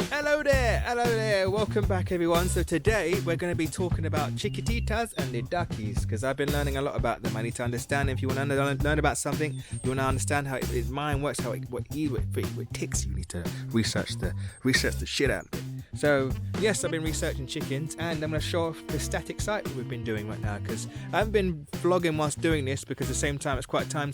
Hello there, welcome back everyone. So today we're going to be talking about chiquititas and the duckies, because I've been learning a lot about them. I need to understand, if you want to learn about something, you want to understand how its mind works, how it ticks, you need to research the shit out of it. So yes, I've been researching chickens, and I'm going to show off the static site that we've been doing right now, because I haven't been vlogging whilst doing this, because at the same time it's quite time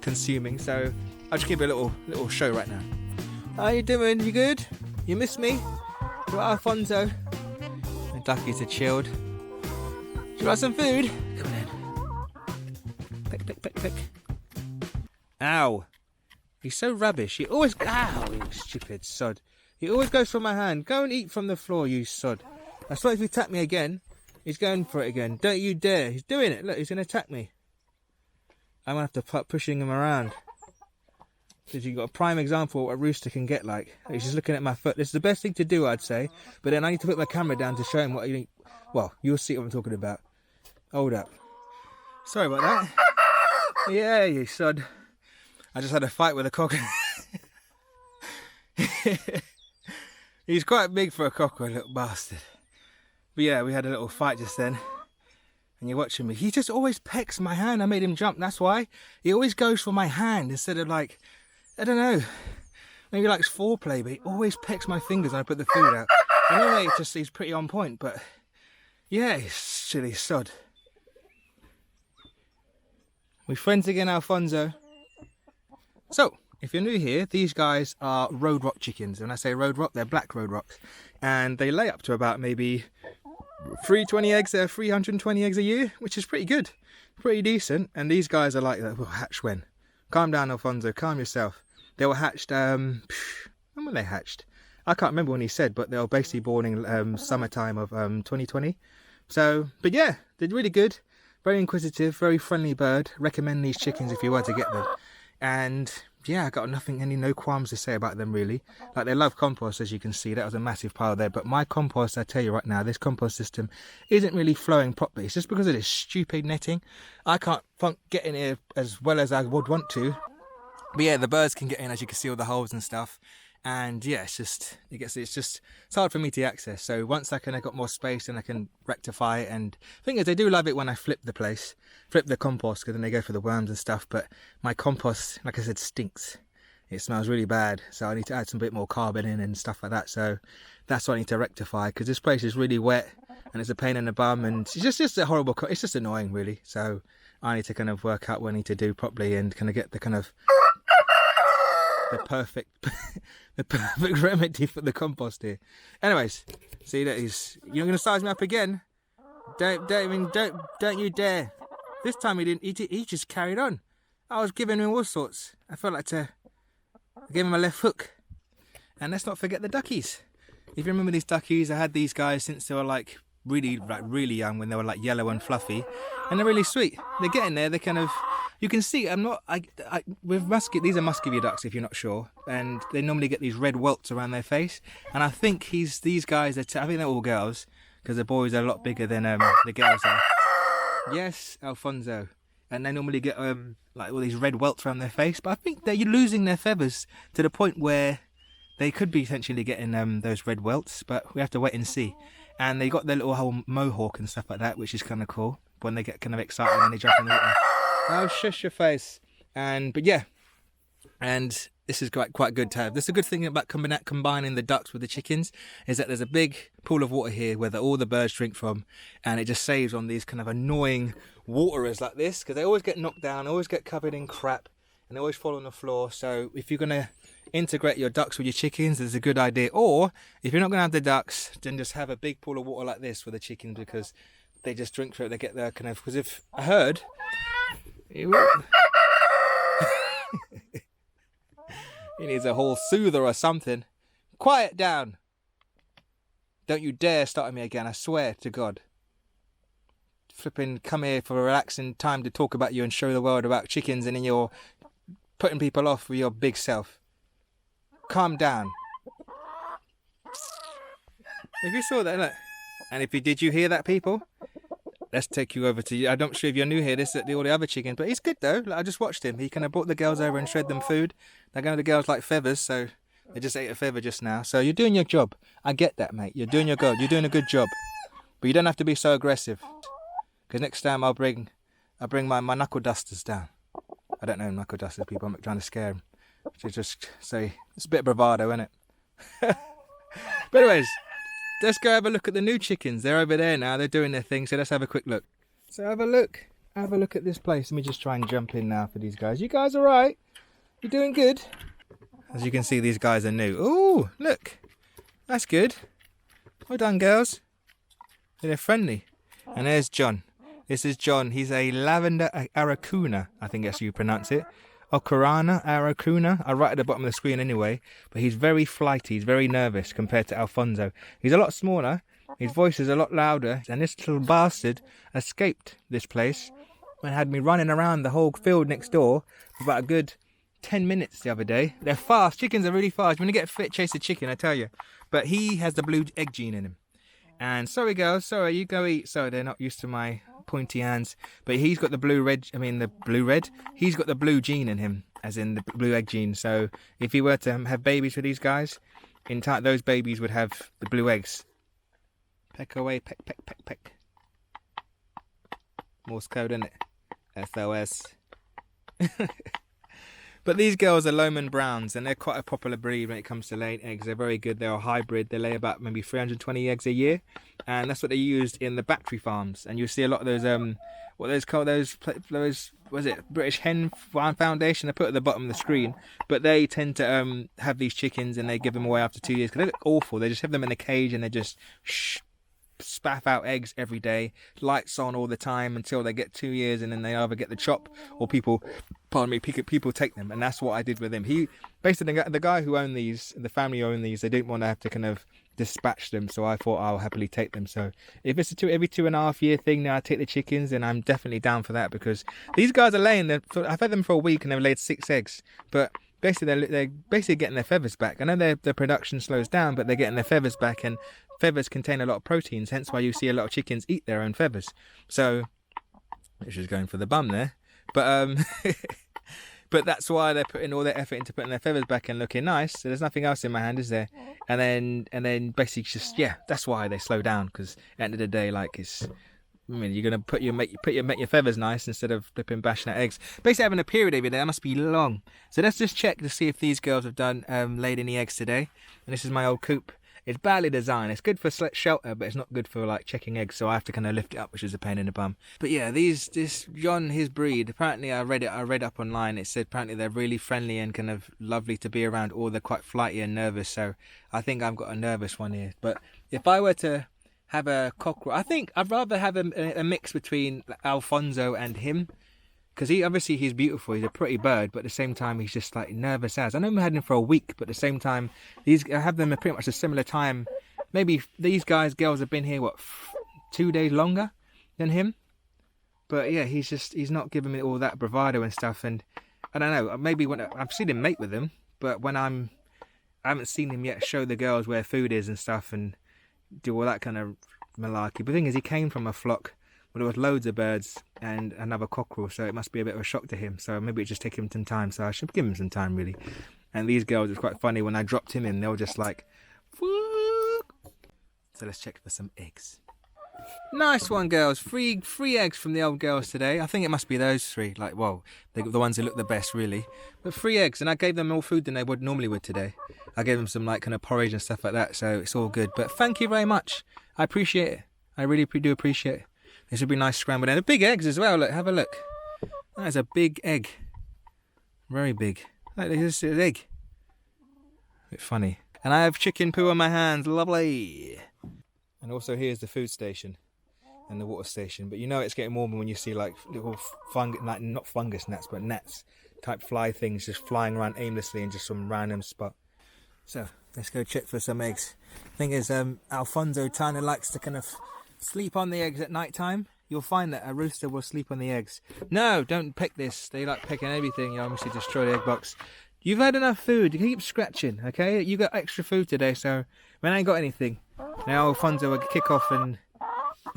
consuming. So I'll just give you a little show right now. How you doing? You good? You miss me? What, Alfonso? The duckies are chilled. Do you like some food? Come on in. Pick. Ow! He's so rubbish. He always... Ow, you stupid sod. He always goes for my hand. Go and eat from the floor, you sod. I swear if you tap me again, he's going for it again. Don't you dare. He's doing it. Look, he's going to attack me. I'm going to have to start pushing him around. Because you've got a prime example of what a rooster can get like. He's just looking at my foot. This is the best thing to do, I'd say. But then I need to put my camera down to show him what you think. Well, you'll see what I'm talking about. Hold up. Sorry about that. Yeah, you sod. I just had a fight with a cock. He's quite big for a cockerel, little bastard. But yeah, we had a little fight just then. And you're watching me. He just always pecks my hand. I made him jump. That's why. He always goes for my hand instead of like... I don't know, maybe he likes foreplay, but he always pecks my fingers when I put the food out. Anyway, he's pretty on point, but yeah, he's silly sod. We're friends again, Alfonso. So, if you're new here, these guys are road rock chickens. When I say road rock, they're black road rocks. And they lay up to about maybe 320 eggs a year, which is pretty good, pretty decent. And these guys are like, well, hatch when? Calm down, Alfonso, calm yourself. They were hatched, when were they hatched? I can't remember when he said, but they were basically born in summertime of 2020. So, but yeah, they're really good. Very inquisitive, very friendly bird. Recommend these chickens if you were to get them. And yeah, I got no qualms to say about them really. Like, they love compost, as you can see. That was a massive pile there. But my compost, I tell you right now, this compost system isn't really flowing properly. It's just because of this stupid netting. I can't get in here as well as I would want to. But yeah, the birds can get in, as you can see all the holes and stuff. And yeah, it's hard for me to access. So once I got more space, then I can rectify it. And the thing is, they do love it when I flip the compost, because then they go for the worms and stuff. But my compost, like I said, stinks. It smells really bad. So I need to add some bit more carbon in and stuff like that. So that's what I need to rectify, because this place is really wet and it's a pain in the bum, and it's just a horrible, it's just annoying really. So I need to kind of work out what I need to do properly and kind of get the perfect remedy for the compost here. Anyways, see that you're gonna size me up again. Don't you dare. This time he didn't. He just carried on. I was giving him all sorts. I felt like to give him a left hook. And let's not forget the duckies. If you remember these duckies, I had these guys since they were like really young, when they were like yellow and fluffy, and they're really sweet. They're getting there. They're kind of, you can see, these are Muscovy ducks if you're not sure, and they normally get these red welts around their face, and I think these guys I think they're all girls, because the boys are a lot bigger than the girls are. Yes, Alfonso. And they normally get like all these red welts around their face, but I think they're losing their feathers to the point where they could be potentially getting those red welts, but we have to wait and see. And they got their little whole mohawk and stuff like that, which is kind of cool. When they get kind of excited and they jump in the water. Oh, shush your face. But yeah, and this is quite good to have. This is a good thing about combining the ducks with the chickens, is that there's a big pool of water here where all the birds drink from, and it just saves on these kind of annoying waterers like this, because they always get knocked down, always get covered in crap, and they always fall on the floor. So if you're going to integrate your ducks with your chickens, it's a good idea. Or if you're not going to have the ducks, then just have a big pool of water like this for the chickens, because they just drink through it. They get their kind of, because if I heard he needs a whole soother or something. Quiet down. Don't you dare start at me again, I swear to God. Flipping come here for a relaxing time to talk about you and show the world about chickens, and then you're putting people off with your big self. Calm down. If you saw that, look. And did you hear that, people? Let's take you over to you. I'm not sure if you're new here. This is all the other chickens, but he's good though. Like, I just watched him. He kind of brought the girls over and shred them food. Now, the girls like feathers, so They just ate a feather just now. So you're doing your job. I get that, mate. You're doing your job. You're doing a good job. But you don't have to be so aggressive. Because next time I'll bring my knuckle dusters down. I don't know knuckle dusters, people. I'm not trying to scare them. Just say, it's a bit of bravado, isn't it? But anyways, let's go have a look at the new chickens. They're over there now. They're doing their thing. So let's have a quick look. So have a look. Have a look at this place. Let me just try and jump in now for these guys. You guys all right? You doing good? As you can see, these guys are new. Ooh, look. That's good. Well done, girls. They're friendly. And there's John. This is John. He's a lavender aracuna, I think that's how you pronounce it. Ocarana, aracuna. I write at the bottom of the screen anyway. But he's very flighty. He's very nervous compared to Alfonso. He's a lot smaller. His voice is a lot louder. And this little bastard escaped this place and had me running around the whole field next door for about a good 10 minutes the other day. They're fast. Chickens are really fast. When you get fit, chase a chicken, I tell you. But he has the blue egg gene in him. And sorry, girls. Sorry, you go eat. Sorry, they're not used to my pointy hands. But he's got the blue-red. He's got the blue gene in him, as in the blue egg gene. So if he were to have babies with these guys, in time, those babies would have the blue eggs. Peck away, peck, peck, peck, peck. Morse code, isn't it? SOS. But these girls are Lohmann Browns, and they're quite a popular breed when it comes to laying eggs. They're very good. They're a hybrid. They lay about maybe 320 eggs a year, and that's what they used in the battery farms. And you'll see a lot of those, what those called, those was it British Hen Foundation? I put it at the bottom of the screen, but they tend to have these chickens, and they give them away after 2 years because they look awful. They just have them in a cage, and they just spaff out eggs every day, lights on all the time until they get 2 years, and then they either get the chop or people take them. And that's what I did with him. He basically, the guy who owned these, the family owned these, they didn't want to have to kind of dispatch them, so I thought I'll happily take them. So if it's every 2.5 year thing now I take the chickens, then I'm definitely down for that, because these guys are laying I've had them for a week and they've laid 6 eggs, but basically they're basically getting their feathers back. I know their production slows down, but they're getting their feathers back, and feathers contain a lot of proteins, hence why you see a lot of chickens eat their own feathers. So which is going for the bum there, but but that's why they're putting all their effort into putting their feathers back and looking nice. So there's nothing else in my hand, is there? And then basically just, yeah, that's why they slow down, because at the end of the day, like, you're gonna make your feathers nice instead of flipping bashing out eggs. Basically having a period every day, that must be long. So let's just check to see if these girls have done laid any eggs today. And this is my old coop. It's badly designed. It's good for shelter, but it's not good for like checking eggs. So I have to kind of lift it up, which is a pain in the bum. But yeah, this John, his breed. Apparently, I read up online. It said apparently they're really friendly and kind of lovely to be around, or they're quite flighty and nervous. So I think I've got a nervous one here. But if I were to have a cockerel, I think I'd rather have a mix between Alfonso and him. Because he's beautiful, he's a pretty bird, but at the same time he's just like nervous as. I know we had him for a week, but at the same time, I have them at pretty much a similar time. Maybe these girls have been here, 2 days longer than him? But yeah, he's not giving me all that bravado and stuff, and I don't know, maybe when I've seen him mate with them, but when I haven't seen him yet show the girls where food is and stuff, and do all that kind of malarkey. But the thing is, he came from a flock where there was loads of birds and another cockerel, so it must be a bit of a shock to him. So maybe it just take him some time. So I should give him some time, really. And these girls, it's quite funny, when I dropped him in, they were just like, fuck. So let's check for some eggs. Nice one, girls. Free eggs from the old girls today. I think it must be those 3. Like, whoa, the ones who look the best, really. But 3 eggs, and I gave them more food than they would normally today. I gave them some like kind of porridge and stuff like that, so it's all good. But thank you very much. I appreciate it. I really do appreciate it. This would be nice scrambled eggs. The big eggs as well. Look, have a look. That is a big egg. Very big. Look, this is an egg. A bit funny. And I have chicken poo on my hands. Lovely. And also here's the food station and the water station. But you know it's getting warmer when you see like little fungus, like not fungus gnats, but gnats type fly things just flying around aimlessly in just some random spot. So let's go check for some eggs. Thing is, Alfonso kind of likes to kind of sleep on the eggs at night time. You'll find that a rooster will sleep on the eggs. No, don't peck this. They like pecking everything. You obviously destroy the egg box. You've had enough food. You keep scratching, okay? You got extra food today, so when I ain't got anything, now Alfonso will kick off and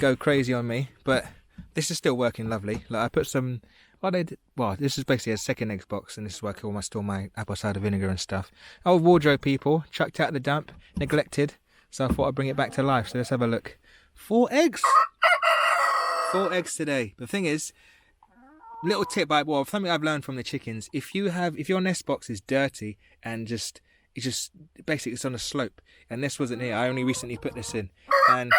go crazy on me. But this is still working lovely. Like I put some What they did, well, this is basically a second eggs box, and this is where I store my apple cider vinegar and stuff. Old wardrobe, people, chucked out of the dump, neglected. So I thought I'd bring it back to life. So let's have a look. 4 eggs. 4 eggs today. The thing is, little tip, well, something I've learned from the chickens: if your nest box is dirty and it's basically it's on a slope, and this wasn't here. I only recently put this in, and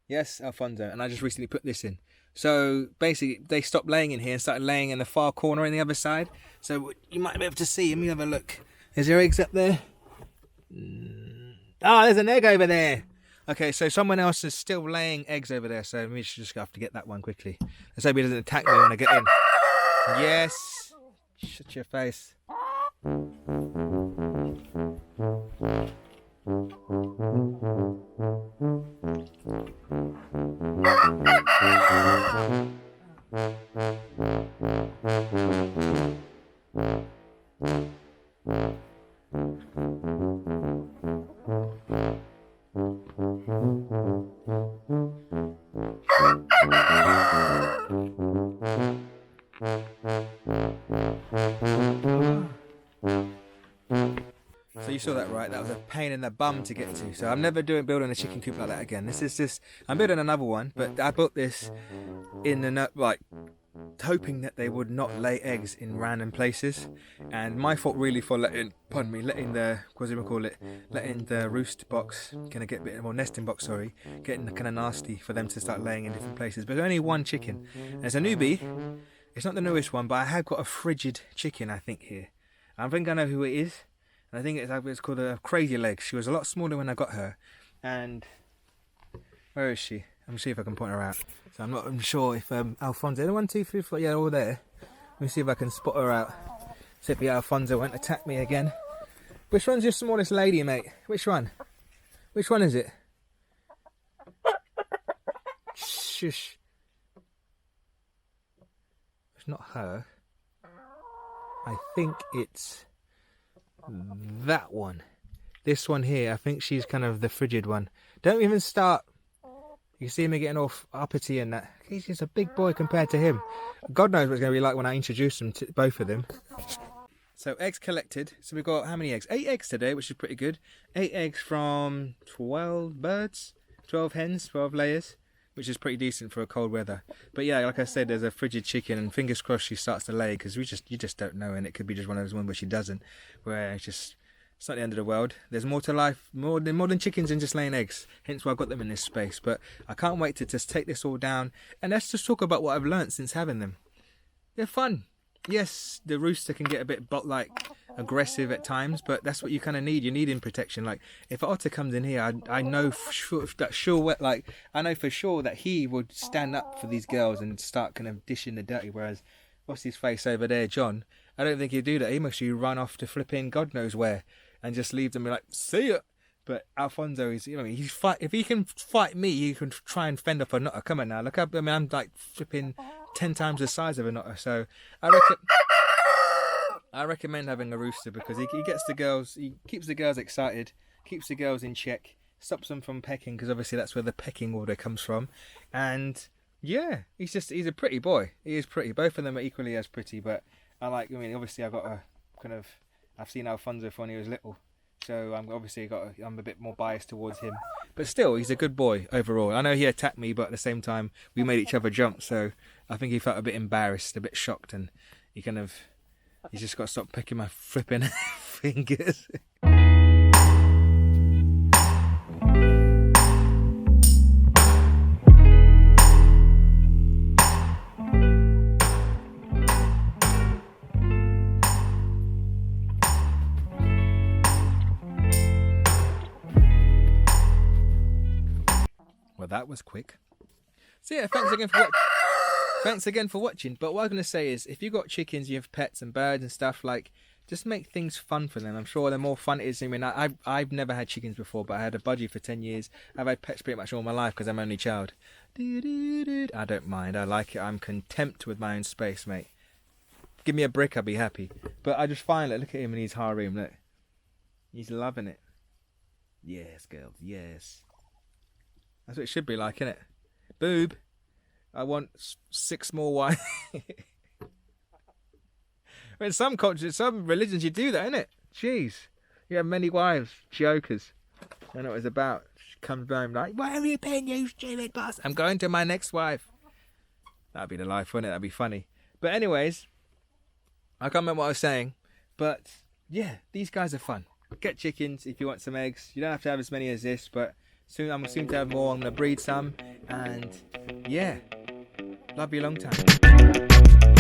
yes, Alfonso, and I just recently put this in. So basically, they stopped laying in here and started laying in the far corner on the other side. So you might be able to see. Let me have a look. Is there eggs up there? Oh, there's an egg over there. Okay, so someone else is still laying eggs over there, so we should just have to get that one quickly. Let's hope he doesn't attack me when I get in. Yes! Shut your face. So you saw that, right? That was a pain in the bum to get to. So I'm never building a chicken coop like that again. This is just, I'm building another one, but I built this in the hoping that they would not lay eggs in random places. And my fault really for letting the roost box, gonna get a bit more nesting box, sorry, getting kind of nasty for them to start laying in different places. But there's only one chicken. And it's a newbie. It's not the newest one, but I have got a frigid chicken, I think, here. I think I know who it is. And I think it's called a Crazy Legs. She was a lot smaller when I got her. And where is she? Let me see if I can point her out. So I'm sure if Alfonso, 1, 2, 3, 4, yeah, all there. Let me see if I can spot her out. See if the Alfonso won't attack me again. Which one's your smallest lady, mate? Which one? Which one is it? Shush. It's not her. I think it's that one. This one here. I think she's kind of the frigid one. Don't even start. You see me getting all uppity and that. He's just a big boy compared to him. God knows what it's going to be like when I introduce them to both of them. So eggs collected. So we've got how many eggs? 8 eggs today, which is pretty good. 8 eggs from 12 birds, 12 hens, 12 layers, which is pretty decent for a cold weather. But yeah, like I said, there's a frigid chicken, and fingers crossed she starts to lay, because you just don't know, and it could be just one of those ones where she doesn't, where it's not the end of the world. There's more to life, more than chickens than just laying eggs. Hence why I got them in this space. But I can't wait to just take this all down, and let's just talk about what I've learnt since having them. They're fun. Yes, the rooster can get a bit aggressive at times, but that's what you kind of need. You need in protection. Like if an otter comes in here, I know for sure that he would stand up for these girls and start kind of dishing the dirty. Whereas, what's his face over there, John? I don't think he'd do that. He must run off to flipping God knows where and just leave them and be like, see ya. But Alfonso is, if he can fight me, he can try and fend off an otter. Come on now, look up. I'm like flipping 10 times the size of an otter. So I recommend having a rooster, because he gets the girls, he keeps the girls excited, keeps the girls in check, stops them from pecking, because obviously that's where the pecking order comes from. And yeah, he's a pretty boy. He is pretty. Both of them are equally as pretty, but obviously I've seen Alfonso when he was little. So I'm a bit more biased towards him, but still, he's a good boy overall. I know he attacked me, but at the same time, we made each other jump. So I think he felt a bit embarrassed, a bit shocked, and he's just got to stop pecking my flipping fingers. Well, that was quick. So yeah, thanks again for watching. But what I'm going to say is, if you've got chickens, you have pets and birds and stuff, just make things fun for them. I'm sure the more fun it is. I've never had chickens before, but I had a budgie for 10 years. I've had pets pretty much all my life because I'm only child. I don't mind. I like it. I'm content with my own space, mate. Give me a brick, I'll be happy. But I just find, look at him in his harem, look. He's loving it. Yes, girls, yes. That's what it should be like, innit? Boob. I want 6 more wives. In some cultures, some religions, you do that, innit? Jeez. You have many wives, jokers. I know what it's about. She comes home like, where have you been, you stupid bastard? I'm going to my next wife. That'd be the life, wouldn't it? That'd be funny. But anyways, I can't remember what I was saying. But yeah, these guys are fun. Get chickens if you want some eggs. You don't have to have as many as this, but soon I'm soon to have more. I'm gonna breed some, and yeah, love you a long time.